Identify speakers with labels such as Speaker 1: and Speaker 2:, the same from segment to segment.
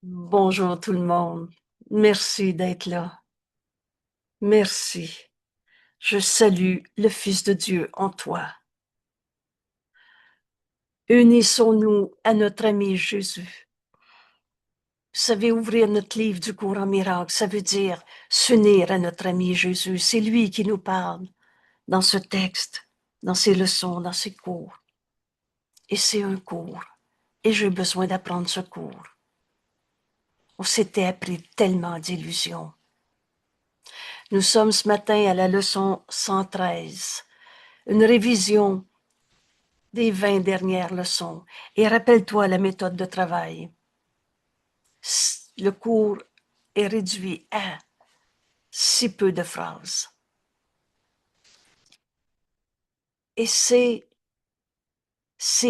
Speaker 1: Bonjour tout le monde. Merci d'être là. Merci. Je salue le Fils de Dieu en toi. Unissons-nous à notre ami Jésus. Vous savez, ouvrir notre livre du cours en miracle, ça veut dire s'unir à notre ami Jésus. C'est lui qui nous parle dans ce texte, dans ses leçons, dans ses cours. Et c'est un cours. Et j'ai besoin d'apprendre ce cours. On s'était appris tellement d'illusions. Nous sommes ce matin à la leçon 113, une révision des 20 dernières leçons. Et rappelle-toi la méthode de travail. Le cours est réduit à si peu de phrases. Et ces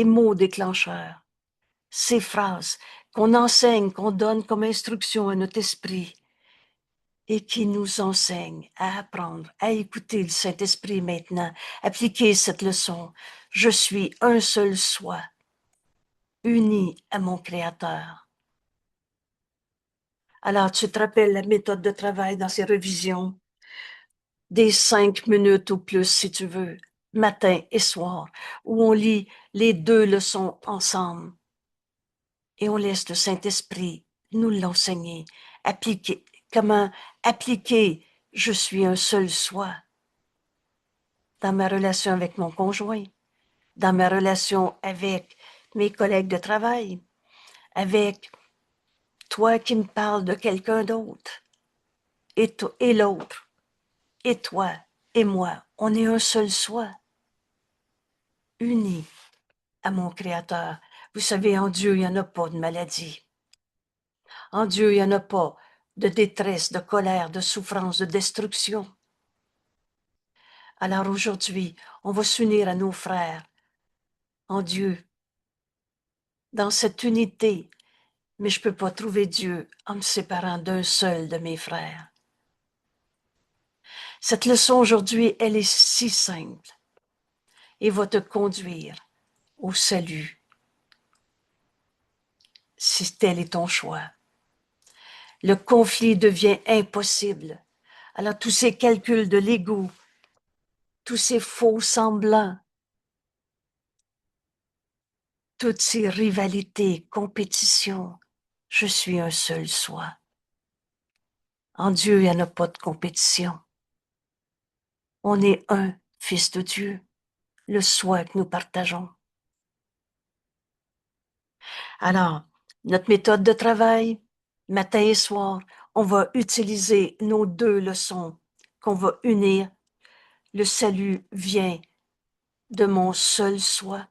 Speaker 1: mots déclencheurs, ces phrases qu'on enseigne, qu'on donne comme instruction à notre esprit et qui nous enseignent à apprendre, à écouter le Saint-Esprit maintenant, appliquer cette leçon. Je suis un seul soi, uni à mon Créateur. Alors, tu te rappelles la méthode de travail dans ces révisions? Des 5 minutes ou plus, si tu veux, matin et soir, où on lit les deux leçons ensemble et on laisse le Saint-Esprit nous l'enseigner. Appliquer, comment appliquer je suis un seul soi dans ma relation avec mon conjoint, dans ma relation avec mes collègues de travail, avec toi qui me parles de quelqu'un d'autre, et l'autre, et toi, et moi, on est un seul soi, unis à mon Créateur. Vous savez, en Dieu, il n'y en a pas de maladie. En Dieu, il n'y en a pas de détresse, de colère, de souffrance, de destruction. Alors aujourd'hui, on va s'unir à nos frères en Dieu, dans cette unité. Mais je ne peux pas trouver Dieu en me séparant d'un seul de mes frères. Cette leçon aujourd'hui, elle est si simple et va te conduire au salut, si tel est ton choix. Le conflit devient impossible. Alors tous ces calculs de l'ego, tous ces faux semblants, toutes ces rivalités, compétitions, je suis un seul soi. En Dieu, il n'y en a pas de compétition. On est un fils de Dieu, le soi que nous partageons. Alors, notre méthode de travail, matin et soir, on va utiliser nos deux leçons qu'on va unir. Le salut vient de mon seul soi.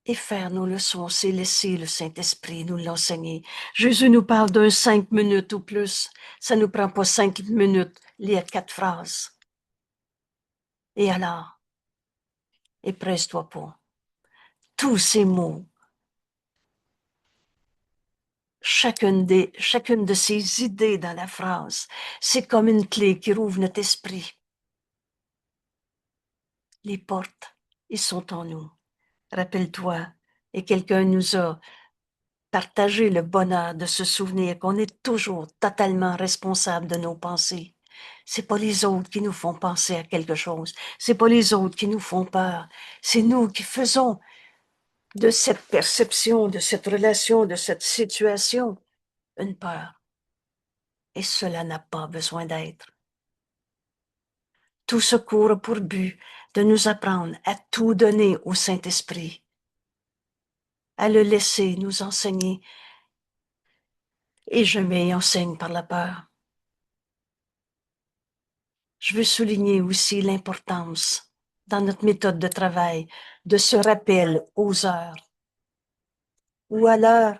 Speaker 1: Et faire nos leçons, c'est laisser le Saint-Esprit nous l'enseigner. Jésus nous parle d'un 5 minutes ou plus. Ça ne nous prend pas 5 minutes, lire 4 phrases. Et alors, et presse-toi pas. Tous ces mots, chacune de ces idées dans la phrase, c'est comme une clé qui rouvre notre esprit. Les portes, ils sont en nous. Rappelle-toi, et quelqu'un nous a partagé le bonheur de se souvenir qu'on est toujours totalement responsable de nos pensées. C'est pas les autres qui nous font penser à quelque chose. C'est pas les autres qui nous font peur. C'est nous qui faisons de cette perception, de cette relation, de cette situation, une peur. Et cela n'a pas besoin d'être. Tout ce cours a pour but de nous apprendre à tout donner au Saint-Esprit, à le laisser nous enseigner. Et je m'enseigne par la peur. Je veux souligner aussi l'importance, dans notre méthode de travail, de ce rappel aux heures. Ou à l'heure,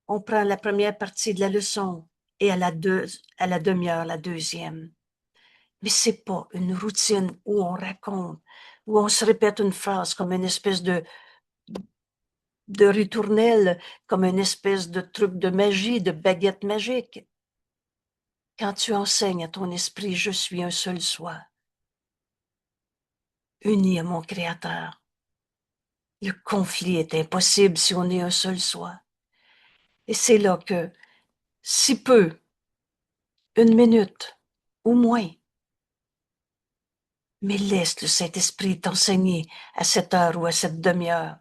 Speaker 1: on prend la première partie de la leçon et à la demi-heure, la deuxième. Mais c'est pas une routine où on raconte, où on se répète une phrase comme une espèce de ritournelle, comme une espèce de truc de magie, de baguette magique. Quand tu enseignes à ton esprit, je suis un seul soi, uni à mon Créateur. Le conflit est impossible si on est un seul soi. Et c'est là que, si peu, une minute, ou moins, mais laisse le Saint-Esprit t'enseigner à cette heure ou à cette demi-heure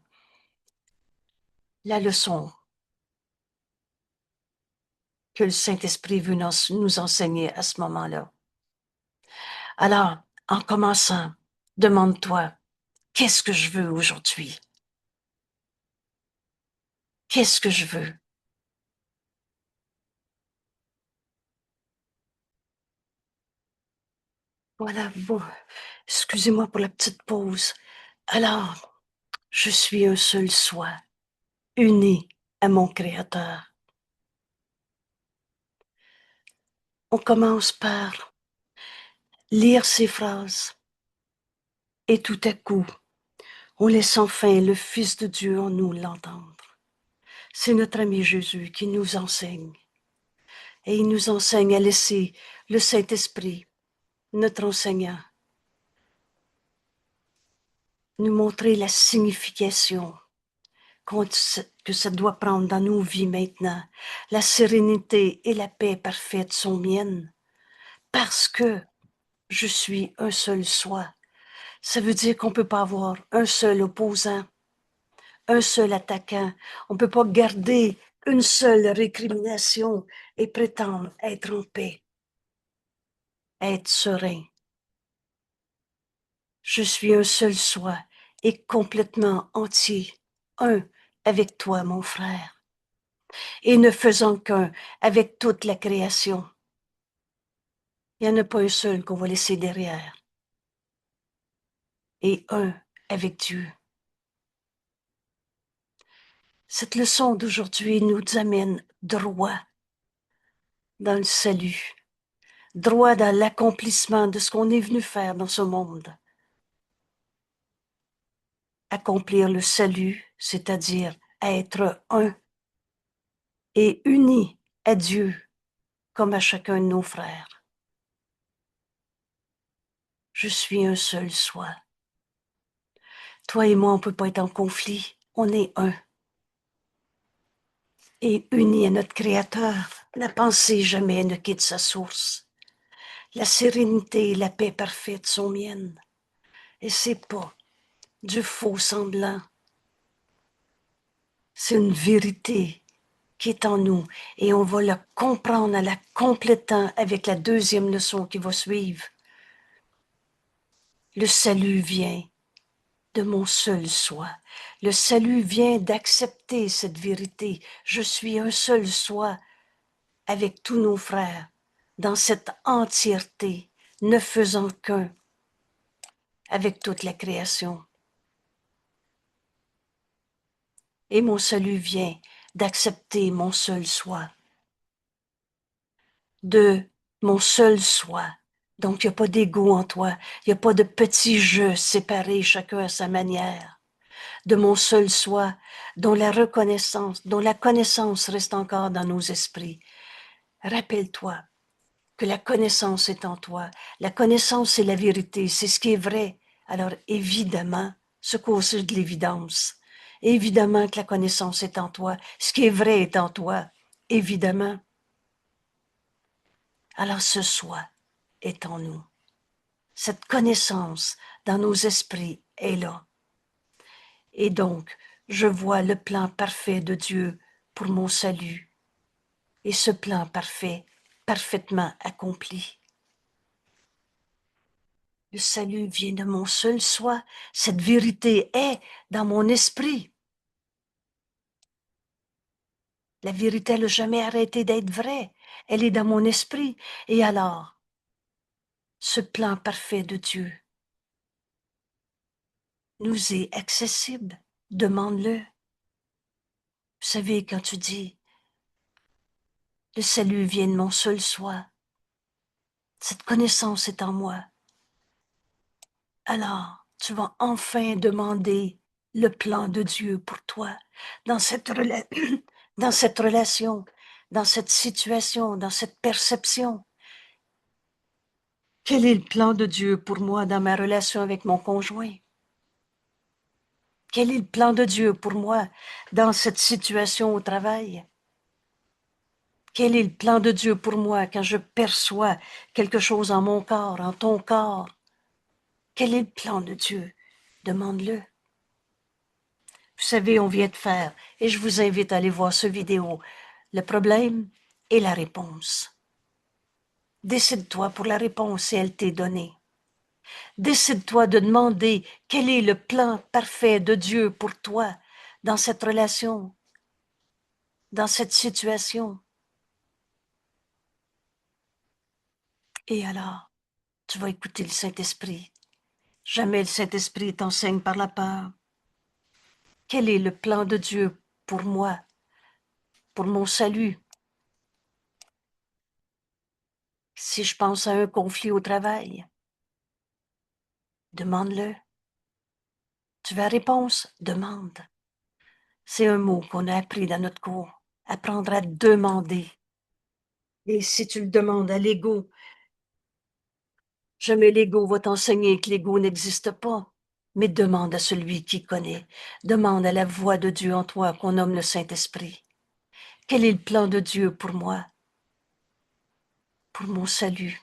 Speaker 1: la leçon que le Saint-Esprit veut nous enseigner à ce moment-là. Alors, en commençant, demande-toi, qu'est-ce que je veux aujourd'hui? Qu'est-ce que je veux? Voilà, bon, excusez-moi pour la petite pause. Alors, je suis un seul soi, uni à mon Créateur. On commence par lire ces phrases et tout à coup, on laisse enfin le Fils de Dieu en nous l'entendre. C'est notre ami Jésus qui nous enseigne. Et il nous enseigne à laisser le Saint-Esprit, notre enseignant, nous montrer la signification que ça doit prendre dans nos vies maintenant. La sérénité et la paix parfaite sont miennes parce que je suis un seul soi. Ça veut dire qu'on ne peut pas avoir un seul opposant, un seul attaquant. On ne peut pas garder une seule récrimination et prétendre être en paix, être serein. Je suis un seul soi et complètement entier, un avec toi, mon frère, et ne faisant qu'un avec toute la création. Il n'y en a pas un seul qu'on va laisser derrière, et un avec Dieu. Cette leçon d'aujourd'hui nous amène droit dans le salut, droit dans l'accomplissement de ce qu'on est venu faire dans ce monde. Accomplir le salut, c'est-à-dire être un et uni à Dieu comme à chacun de nos frères. Je suis un seul soi. Toi et moi, on ne peut pas être en conflit. On est un. Et unis à notre Créateur, la pensée jamais ne quitte sa source. La sérénité et la paix parfaite sont miennes. Et c'est pas du faux semblant. C'est une vérité qui est en nous. Et on va la comprendre en la complétant avec la deuxième leçon qui va suivre. Le salut vient de mon seul soi. Le salut vient d'accepter cette vérité. Je suis un seul soi avec tous nos frères, dans cette entièreté, ne faisant qu'un avec toute la création. Et mon salut vient d'accepter mon seul soi, de mon seul soi. Donc, il n'y a pas d'ego en toi, il n'y a pas de petits jeux séparés, chacun à sa manière. De mon seul soi, dont la connaissance reste encore dans nos esprits. Rappelle-toi que la connaissance est en toi. La connaissance, c'est la vérité, c'est ce qui est vrai. Alors, évidemment, ce cause de l'évidence. Évidemment que la connaissance est en toi. Ce qui est vrai est en toi. Évidemment. Alors, ce soi est en nous. Cette connaissance dans nos esprits est là. Et donc, je vois le plan parfait de Dieu pour mon salut. Et ce plan parfait, parfaitement accompli. Le salut vient de mon seul soi. Cette vérité est dans mon esprit. La vérité, elle n'a jamais arrêté d'être vraie. Elle est dans mon esprit. Et alors, ce plan parfait de Dieu nous est accessible. Demande-le. Vous savez, quand tu dis, le salut vient de mon seul soi, cette connaissance est en moi, alors tu vas enfin demander le plan de Dieu pour toi dans cette, dans cette relation, dans cette situation, dans cette perception. Quel est le plan de Dieu pour moi dans ma relation avec mon conjoint? Quel est le plan de Dieu pour moi dans cette situation au travail? Quel est le plan de Dieu pour moi quand je perçois quelque chose en mon corps, en ton corps? Quel est le plan de Dieu? Demande-le. Vous savez, on vient de faire, et je vous invite à aller voir ce vidéo, le problème et la réponse. Décide-toi pour la réponse et elle t'est donnée. Décide-toi de demander quel est le plan parfait de Dieu pour toi dans cette relation, dans cette situation. Et alors, tu vas écouter le Saint-Esprit. Jamais le Saint-Esprit t'enseigne par la peur. Quel est le plan de Dieu pour moi, pour mon salut? Si je pense à un conflit au travail, demande-le. Tu veux la réponse? Demande. C'est un mot qu'on a appris dans notre cours. Apprendre à demander. Et si tu le demandes à l'ego, jamais l'ego va t'enseigner que l'ego n'existe pas. Mais demande à celui qui connaît. Demande à la voix de Dieu en toi qu'on nomme le Saint-Esprit. Quel est le plan de Dieu pour moi? Pour mon salut?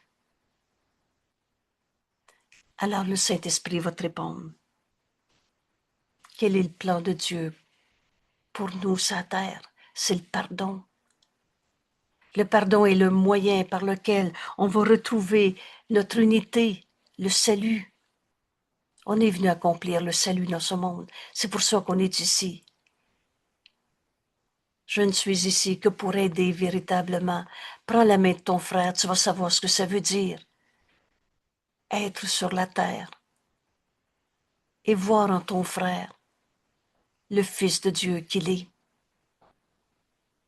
Speaker 1: Alors le Saint-Esprit va te répondre. Quel est le plan de Dieu pour nous sur la terre? C'est le pardon. Le pardon est le moyen par lequel on va retrouver notre unité, le salut. On est venu accomplir le salut dans ce monde. C'est pour ça qu'on est ici. Je ne suis ici que pour aider véritablement. Prends la main de ton frère, tu vas savoir ce que ça veut dire. Être sur la terre et voir en ton frère le Fils de Dieu qu'il est.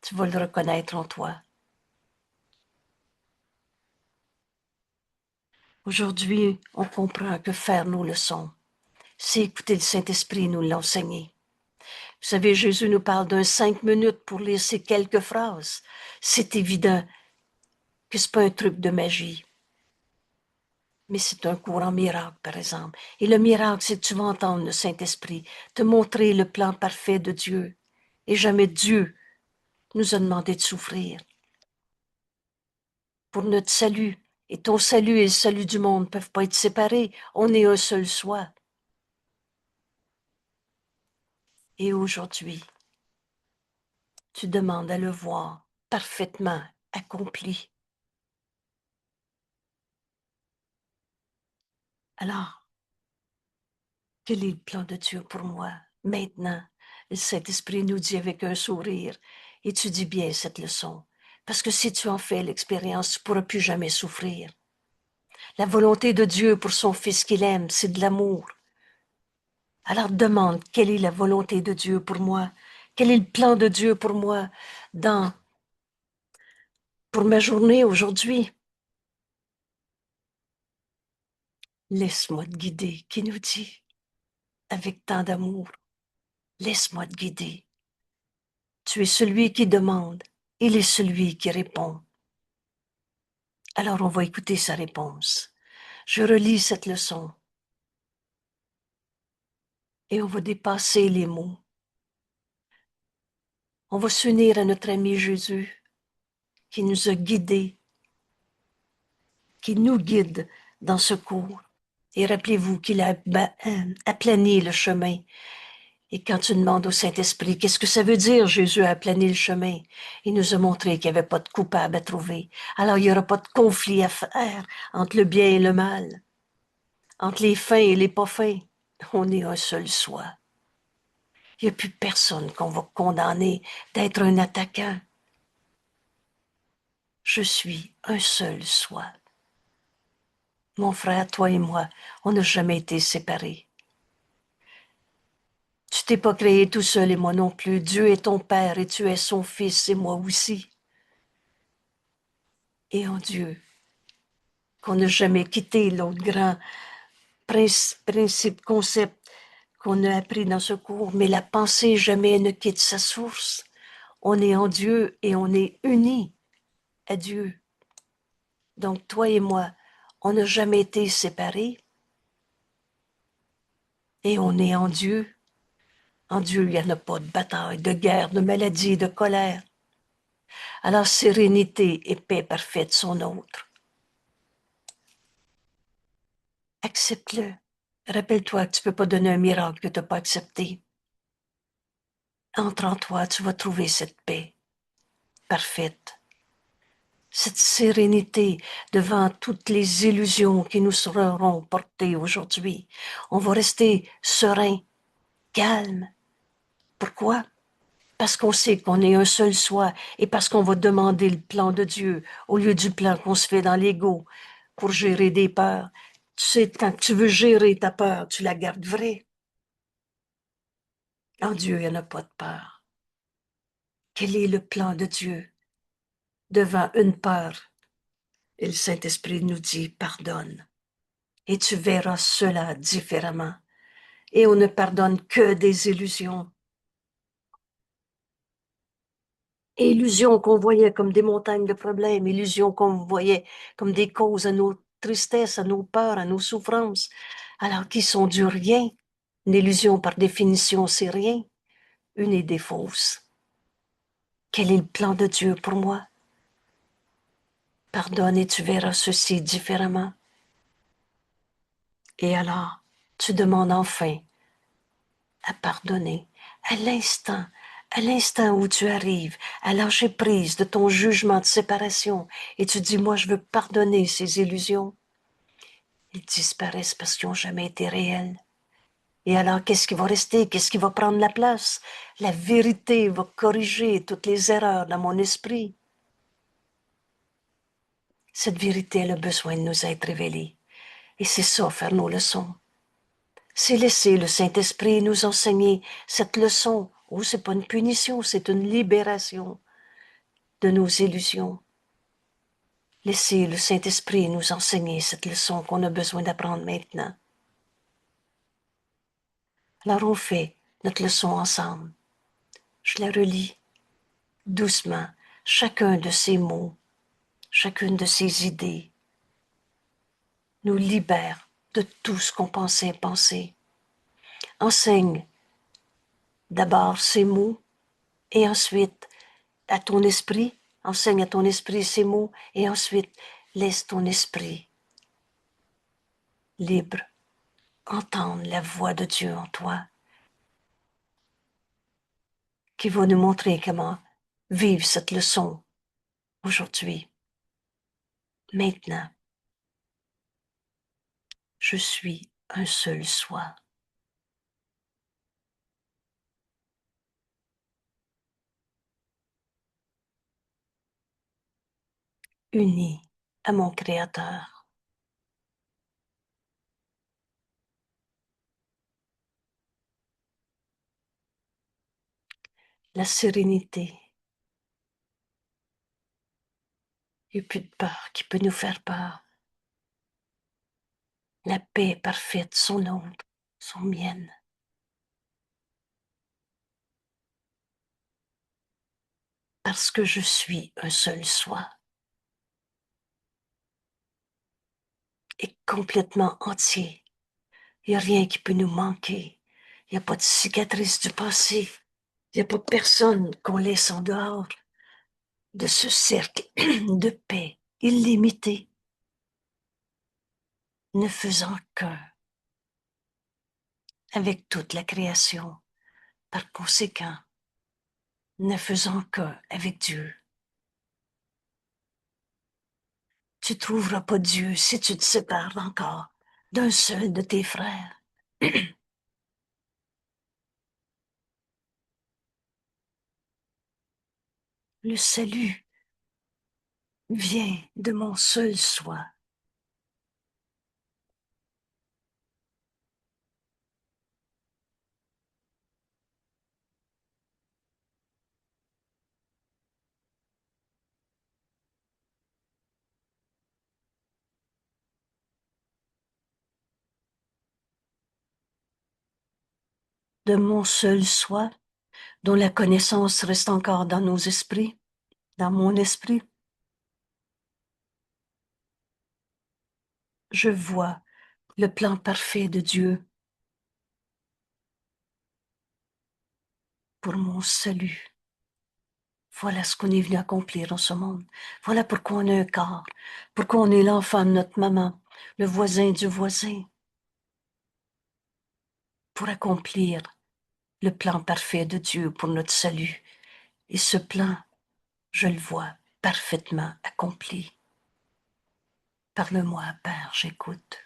Speaker 1: Tu vas le reconnaître en toi. Aujourd'hui, on comprend que faire nos leçons, c'est écouter le Saint-Esprit nous l'enseigner. Vous savez, Jésus nous parle d'un 5 minutes pour lire ces quelques phrases. C'est évident que ce n'est pas un truc de magie, mais c'est un cours en miracle, par exemple. Et le miracle, c'est que tu vas entendre le Saint-Esprit te montrer le plan parfait de Dieu. Et jamais Dieu nous a demandé de souffrir. Pour notre salut, et ton salut et le salut du monde ne peuvent pas être séparés. On est un seul soi. Et aujourd'hui, tu demandes à le voir parfaitement accompli. Alors, quel est le plan de Dieu pour moi? Maintenant, le Saint-Esprit nous dit avec un sourire, étudie bien cette leçon, parce que si tu en fais l'expérience, tu ne pourras plus jamais souffrir. La volonté de Dieu pour son Fils qu'il aime, c'est de l'amour. Alors demande, quelle est la volonté de Dieu pour moi? Quel est le plan de Dieu pour moi pour ma journée aujourd'hui? Laisse-moi te guider, qui nous dit, avec tant d'amour, laisse-moi te guider. Tu es celui qui demande, il est celui qui répond. Alors on va écouter sa réponse. Je relis cette leçon et on va dépasser les mots. On va s'unir à notre ami Jésus qui nous a guidés, qui nous guide dans ce cours. Et rappelez-vous qu'il a aplani le chemin. Et quand tu demandes au Saint-Esprit, qu'est-ce que ça veut dire, Jésus a aplani le chemin? Il nous a montré qu'il n'y avait pas de coupable à trouver. Alors il n'y aura pas de conflit à faire entre le bien et le mal, entre les fins et les pas fins. On est un seul soi. Il n'y a plus personne qu'on va condamner d'être un attaquant. Je suis un seul soi. Mon frère, toi et moi, on n'a jamais été séparés. Tu t'es pas créé tout seul et moi non plus. Dieu est ton Père et tu es son Fils et moi aussi. Et en Dieu, qu'on n'a jamais quitté l'autre grand principe, concept qu'on a appris dans ce cours, mais la pensée jamais ne quitte sa source. On est en Dieu et on est unis à Dieu. Donc toi et moi, on n'a jamais été séparés et on est en Dieu. En Dieu, il n'y en a pas de bataille, de guerre, de maladie, de colère. Alors sérénité et paix parfaite sont nôtres. Accepte-le. Rappelle-toi que tu ne peux pas donner un miracle que tu n'as pas accepté. Entre en toi, tu vas trouver cette paix parfaite, cette sérénité devant toutes les illusions qui nous seront portées aujourd'hui. On va rester serein, calme. Pourquoi? Parce qu'on sait qu'on est un seul soi et parce qu'on va demander le plan de Dieu au lieu du plan qu'on se fait dans l'ego pour gérer des peurs. Tu sais, quand tu veux gérer ta peur, tu la gardes vraie. En Dieu, il n'y en a pas de peur. Quel est le plan de Dieu devant une peur? Et le Saint-Esprit nous dit, pardonne. Et tu verras cela différemment. Et on ne pardonne que des illusions. Illusions qu'on voyait comme des montagnes de problèmes, illusions qu'on voyait comme des causes à nos tristesses, à nos peurs, à nos souffrances, alors qu'ils sont du rien. Une illusion, par définition, c'est rien. Une idée fausse. Quel est le plan de Dieu pour moi? Pardonne et tu verras ceci différemment. Et alors, tu demandes enfin à pardonner à l'instant où tu arrives à lâcher prise de ton jugement de séparation et tu dis, moi, je veux pardonner ces illusions. Ils disparaissent parce qu'ils n'ont jamais été réels. Et alors, qu'est-ce qui va rester? Qu'est-ce qui va prendre la place? La vérité va corriger toutes les erreurs dans mon esprit. Cette vérité, elle a besoin de nous être révélée. Et c'est ça, faire nos leçons. C'est laisser le Saint-Esprit nous enseigner cette leçon. Oh, c'est pas une punition, c'est une libération de nos illusions. Laisser le Saint-Esprit nous enseigner cette leçon qu'on a besoin d'apprendre maintenant. Alors on fait notre leçon ensemble. Je la relis doucement, chacun de ces mots, chacune de ces idées nous libère de tout ce qu'on pensait penser. Enseigne d'abord ces mots et ensuite à ton esprit, enseigne à ton esprit ces mots et ensuite laisse ton esprit libre entendre la voix de Dieu en toi qui va nous montrer comment vivre cette leçon aujourd'hui. Maintenant, je suis un seul soi. Uni à mon Créateur. La sérénité. Il n'y a plus de peur qui peut nous faire peur. La paix parfaite, son ombre, son mienne. Parce que je suis un seul soi. Et complètement entier. Il n'y a rien qui peut nous manquer. Il n'y a pas de cicatrice du passé. Il n'y a pas personne qu'on laisse en dehors de ce cercle de paix illimité, ne faisant qu'un avec toute la création. Par conséquent, ne faisant qu'un avec Dieu. Tu ne trouveras pas Dieu si tu te sépares encore d'un seul de tes frères. Le salut vient de mon seul soi. De mon seul soi, dont la connaissance reste encore dans nos esprits, dans mon esprit. Je vois le plan parfait de Dieu. pour mon salut. Voilà ce qu'on est venu accomplir dans ce monde. Voilà pourquoi on a un corps, pourquoi on est l'enfant de notre maman, le voisin du voisin, pour accomplir le plan parfait de Dieu pour notre salut. Et ce plan, je le vois parfaitement accompli. Parle-moi, Père, j'écoute.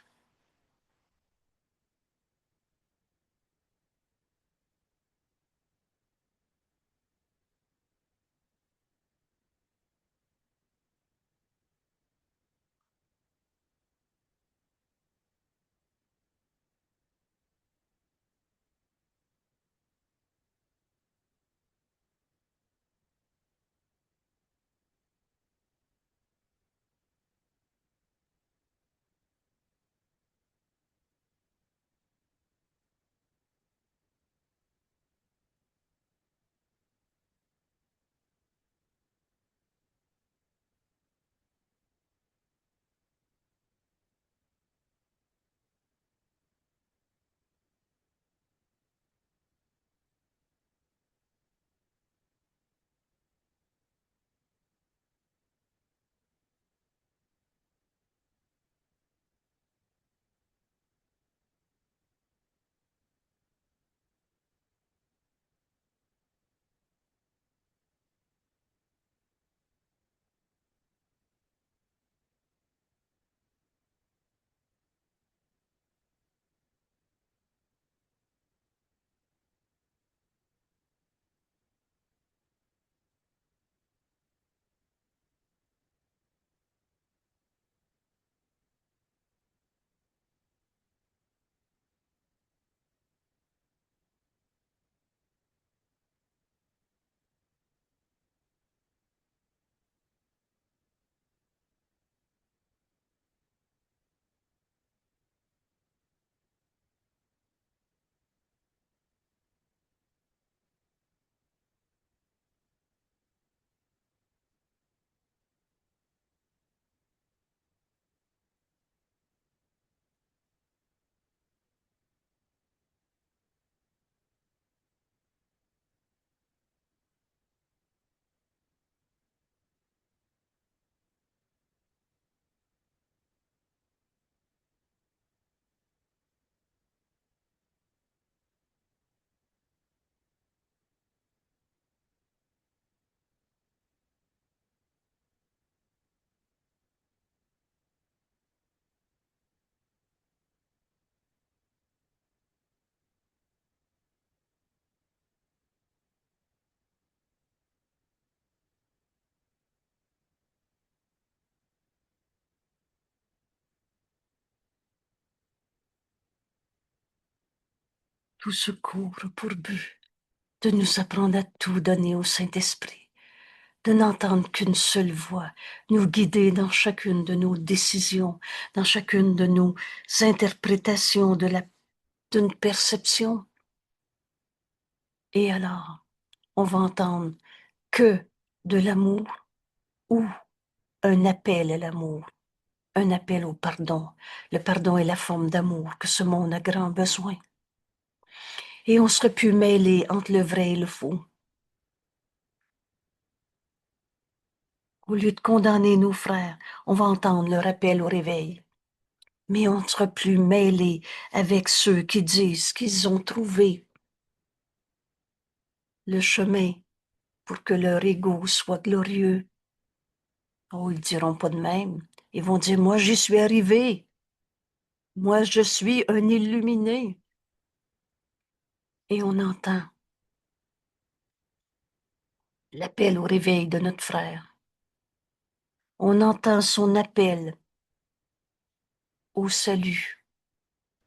Speaker 1: Tout se court pour but de nous apprendre à tout donner au Saint-Esprit, de n'entendre qu'une seule voix, nous guider dans chacune de nos décisions, dans chacune de nos interprétations d'une perception. Et alors, on va entendre que de l'amour ou un appel à l'amour, un appel au pardon. Le pardon est la forme d'amour que ce monde a grand besoin. Et on serait plus mêlé entre le vrai et le faux. Au lieu de condamner nos frères, on va entendre leur appel au réveil. Mais on ne sera plus mêlé avec ceux qui disent qu'ils ont trouvé le chemin pour que leur ego soit glorieux. Oh, ils diront pas de même. Ils vont dire, moi, j'y suis arrivé. Moi, je suis un illuminé. Et on entend l'appel au réveil de notre frère. On entend son appel au salut,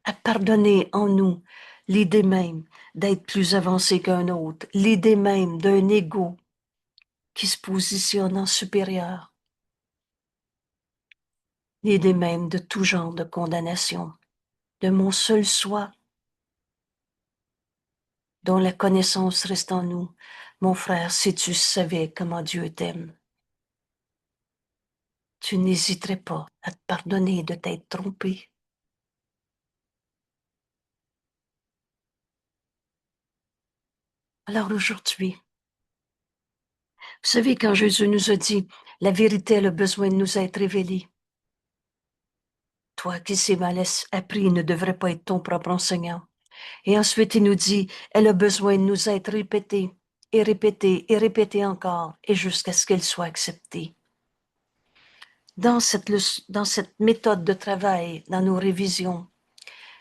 Speaker 1: à pardonner en nous l'idée même d'être plus avancé qu'un autre, l'idée même d'un ego qui se positionne en supérieur, l'idée même de tout genre de condamnation, de mon seul soi, dont la connaissance reste en nous. Mon frère, si tu savais comment Dieu t'aime, tu n'hésiterais pas à te pardonner de t'être trompé. Alors aujourd'hui, vous savez, quand Jésus nous a dit, la vérité elle a besoin de nous être révélée. Toi qui sais mal appris ne devrais pas être ton propre enseignant. Et ensuite, il nous dit, elle a besoin de nous être répétée et répétée et répétée encore et jusqu'à ce qu'elle soit acceptée. Dans cette méthode de travail, dans nos révisions,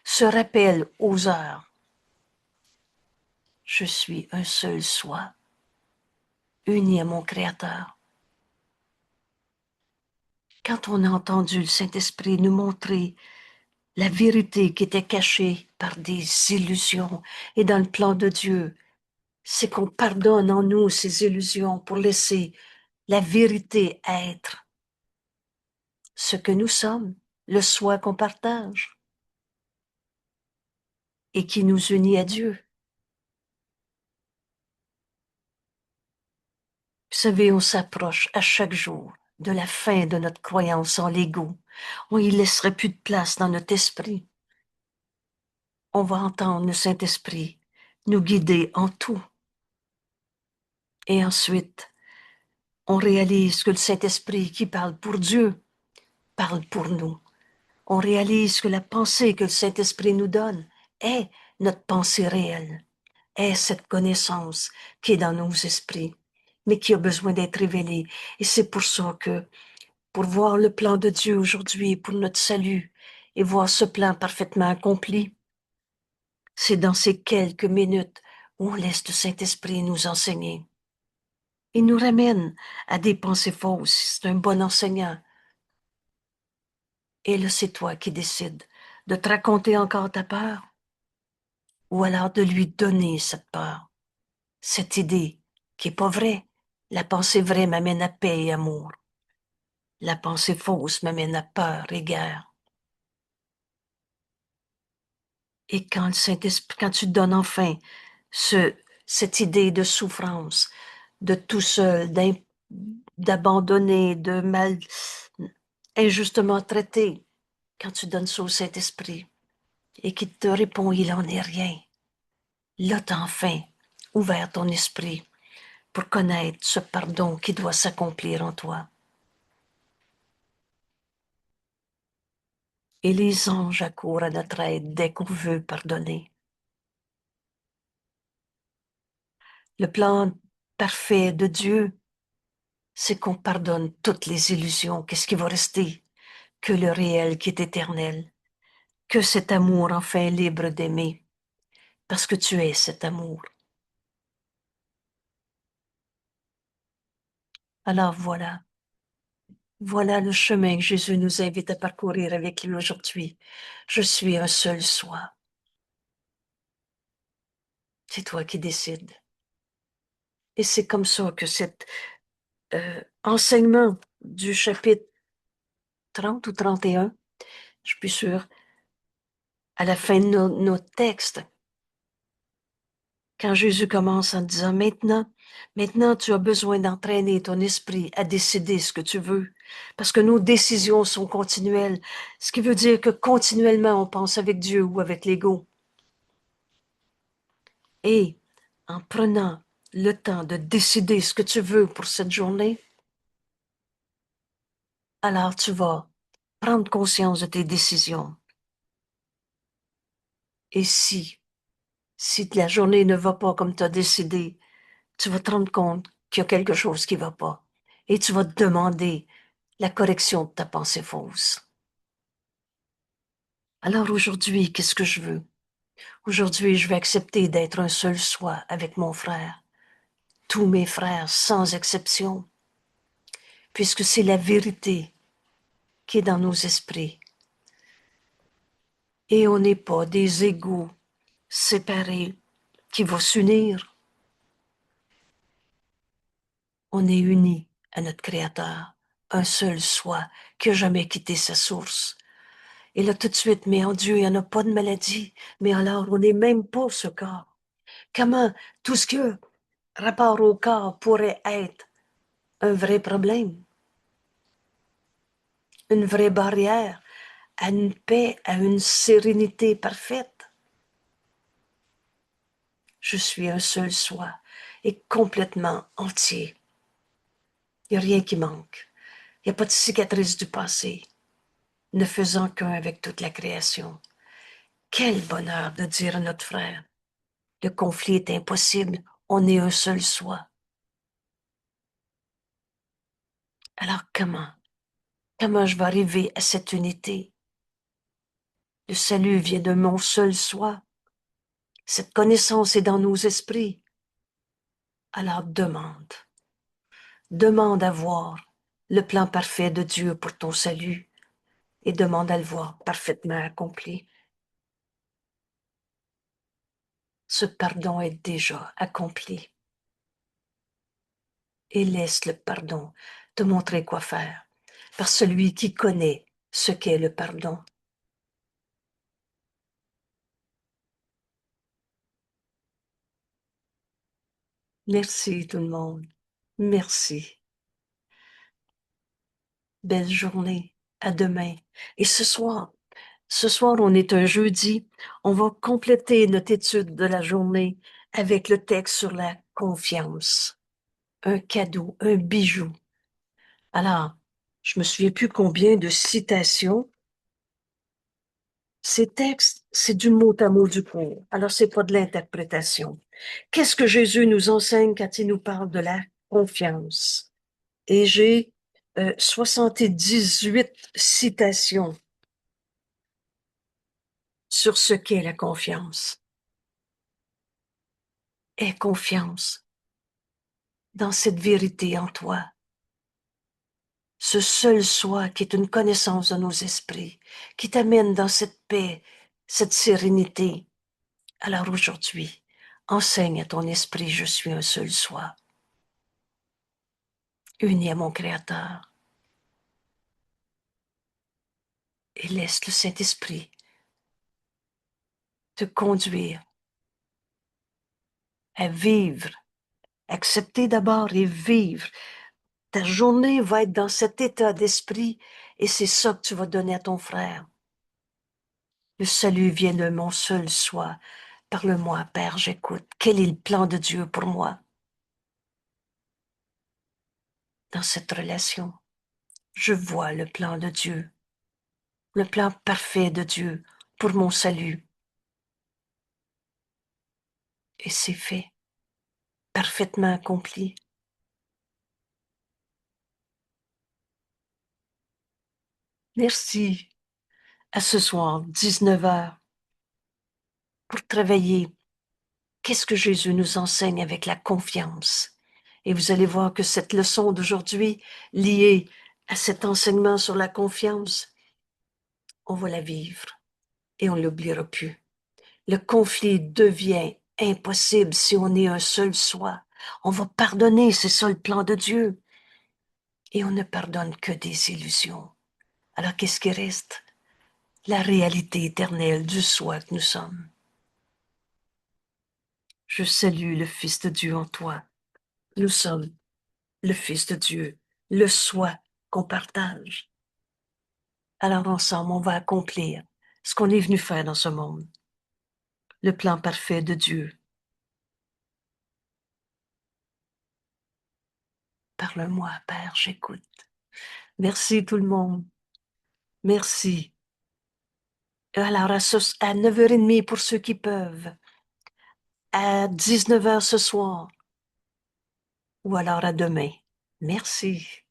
Speaker 1: ce rappel aux heures, je suis un seul soi, uni à mon Créateur. Quand on a entendu le Saint-Esprit nous montrer la vérité qui était cachée par des illusions et dans le plan de Dieu, c'est qu'on pardonne en nous ces illusions pour laisser la vérité être ce que nous sommes, le soi qu'on partage et qui nous unit à Dieu. Vous savez, on s'approche à chaque jour de la fin de notre croyance en l'ego. On y laisserait plus de place dans notre esprit. On va entendre le Saint-Esprit nous guider en tout. Et ensuite, on réalise que le Saint-Esprit qui parle pour Dieu parle pour nous. On réalise que la pensée que le Saint-Esprit nous donne est notre pensée réelle, est cette connaissance qui est dans nos esprits, mais qui a besoin d'être révélée. Et c'est pour ça que, pour voir le plan de Dieu aujourd'hui, pour notre salut, et voir ce plan parfaitement accompli, c'est dans ces quelques minutes où on laisse le Saint-Esprit nous enseigner. Il nous ramène à des pensées fausses. C'est un bon enseignant. Et là, c'est toi qui décides de te raconter encore ta peur ou alors de lui donner cette peur, cette idée qui est pas vraie. La pensée vraie m'amène à paix et amour. La pensée fausse m'amène à peur et guerre. Et quand le Saint-Esprit, quand tu donnes enfin cette idée de souffrance, de tout seul, d'abandonner, de mal, injustement traité, quand tu donnes ça au Saint-Esprit et qu'il te répond, il en est rien. Là, t'as enfin ouvert ton esprit pour connaître ce pardon qui doit s'accomplir en toi. Et les anges accourent à notre aide dès qu'on veut pardonner. Le plan parfait de Dieu, c'est qu'on pardonne toutes les illusions. Qu'est-ce qui va rester? Que le réel qui est éternel. Que cet amour enfin libre d'aimer. Parce que tu es cet amour. Alors voilà. Voilà le chemin que Jésus nous invite à parcourir avec lui aujourd'hui. Je suis un seul soi. C'est toi qui décides. Et c'est comme ça que cet enseignement du chapitre 30 ou 31, je suis plus sûre, à la fin de nos textes, quand Jésus commence en disant maintenant tu as besoin d'entraîner ton esprit à décider ce que tu veux, parce que nos décisions sont continuelles, ce qui veut dire que continuellement on pense avec Dieu ou avec l'ego. Et en prenant le temps de décider ce que tu veux pour cette journée, alors tu vas prendre conscience de tes décisions. Et si la journée ne va pas comme tu as décidé, tu vas te rendre compte qu'il y a quelque chose qui ne va pas. Et tu vas te demander la correction de ta pensée fausse. Alors aujourd'hui, qu'est-ce que je veux? Aujourd'hui, je vais accepter d'être un seul soi avec mon frère. Tous mes frères, sans exception. Puisque c'est la vérité qui est dans nos esprits. Et on n'est pas des égaux séparés qui vont s'unir. On est unis à notre Créateur, un seul soi qui n'a jamais quitté sa source. Et là, tout de suite, mais en Dieu, il n'y en a pas de maladie. Mais alors, on n'est même pas ce corps. Comment tout ce que rapport au corps pourrait être un vrai problème, une vraie barrière à une paix, à une sérénité parfaite? Je suis un seul soi et complètement entier. Il n'y a rien qui manque. Il n'y a pas de cicatrice du passé, ne faisant qu'un avec toute la création. Quel bonheur de dire à notre frère, le conflit est impossible, on est un seul soi. Alors comment je vais arriver à cette unité? Le salut vient de mon seul soi. Cette connaissance est dans nos esprits. Alors demande à voir le plan parfait de Dieu pour ton salut et demande à le voir parfaitement accompli. Ce pardon est déjà accompli. Et laisse le pardon te montrer quoi faire par celui qui connaît ce qu'est le pardon. Merci tout le monde. Merci. Belle journée. À demain. Et ce soir, on est un jeudi. On va compléter notre étude de la journée avec le texte sur la confiance. Un cadeau, un bijou. Alors, je me souviens plus combien de citations. Ces textes, c'est du mot à mot du cours. Alors, c'est pas de l'interprétation. Qu'est-ce que Jésus nous enseigne quand il nous parle de la confiance? Et j'ai 78 citations sur ce qu'est la confiance. Aie confiance dans cette vérité en toi, ce seul soi qui est une connaissance de nos esprits, qui t'amène dans cette paix, cette sérénité. Alors aujourd'hui, enseigne à ton esprit, je suis un seul soi, uni à mon Créateur, et laisse le Saint-Esprit te conduire à vivre, accepter d'abord et vivre. Ta journée va être dans cet état d'esprit et c'est ça que tu vas donner à ton frère. Le salut vient de mon seul soi. Parle-moi, Père, j'écoute. Quel est le plan de Dieu pour moi dans cette relation? Je vois le plan de Dieu, le plan parfait de Dieu pour mon salut. Et c'est fait, parfaitement accompli. Merci. À ce soir, 19 heures, pour travailler. Qu'est-ce que Jésus nous enseigne avec la confiance? Et vous allez voir que cette leçon d'aujourd'hui, liée à cet enseignement sur la confiance, on va la vivre et on ne l'oubliera plus. Le conflit devient impossible si on est un seul soi. On va pardonner, c'est ça le plan de Dieu. Et on ne pardonne que des illusions. Alors qu'est-ce qui reste? La réalité éternelle du soi que nous sommes. Je salue le Fils de Dieu en toi. Nous sommes le Fils de Dieu, le soi qu'on partage. Alors ensemble, on va accomplir ce qu'on est venu faire dans ce monde, le plan parfait de Dieu. Parle-moi, Père, j'écoute. Merci tout le monde. Merci. Alors à 9h30 pour ceux qui peuvent, à 19h ce soir, ou alors à demain. Merci.